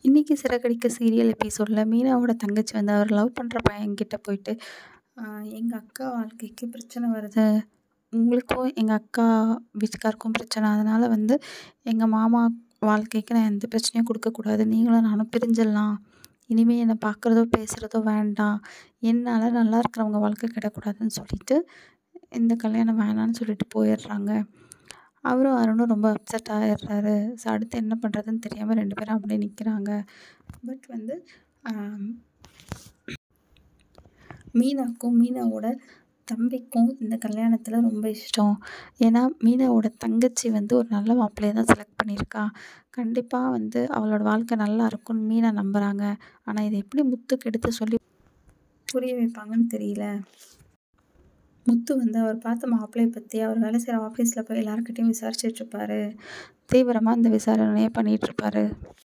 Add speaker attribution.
Speaker 1: இன்னைக்கு சிறகடிக்க சீரியல் எபிசோட்ல மீனாவோட தங்கச்சி வந்து அவர் லவ் பண்ணுற பையன்கிட்ட போயிட்டு எங்கள் அக்கா வாழ்க்கைக்கு பிரச்சனை வருது, உங்களுக்கும் எங்கள் அக்கா வீட்டுக்காருக்கும் பிரச்சனை, அதனால் வந்து எங்கள் மாமா வாழ்க்கைக்கு நான் எந்த பிரச்சனையும் கொடுக்கக்கூடாது, நீங்களும் நானும் பிரிஞ்சிடலாம், இனிமேல் என்னை பார்க்குறதோ பேசுகிறதோ வேண்டாம், என்னால் நல்லா இருக்கிறவங்க வாழ்க்கை கிடக்கூடாதுன்னு சொல்லிட்டு இந்த கல்யாணம் வேணான்னு சொல்லிட்டு போயிடுறாங்க. அவரும் அருணும் ரொம்ப அப்செட் ஆயிடுறாரு. ஸோ அடுத்து என்ன பண்ணுறதுன்னு தெரியாமல் 2 பேரும் அப்படியே நிற்கிறாங்க. பட் வந்து ஆம், மீனாக்கும் மீனாவோட தம்பிக்கும் இந்த கல்யாணத்தில் ரொம்ப இஷ்டம். ஏன்னா மீனாவோட தங்கச்சி வந்து ஒரு நல்ல மாப்பிள்ளையை தான் செலக்ட் பண்ணியிருக்கா. கண்டிப்பாக வந்து அவளோட வாழ்க்கை நல்லா இருக்கும்னு மீனா நம்புகிறாங்க. ஆனால் இதை எப்படி முத்துக்கு எடுத்து சொல்லி புரிய வைப்பாங்கன்னு தெரியல. முத்து வந்து அவர் பார்த்த மாப்பிள்ளையை பற்றி அவர் வேலை செய்கிற ஆஃபீஸில் போய் எல்லாருக்கிட்டையும் விசாரிச்சுட்டு இருப்பாரு. தீவிரமாக இந்த விசாரணையை பண்ணிகிட்ருப்பாரு.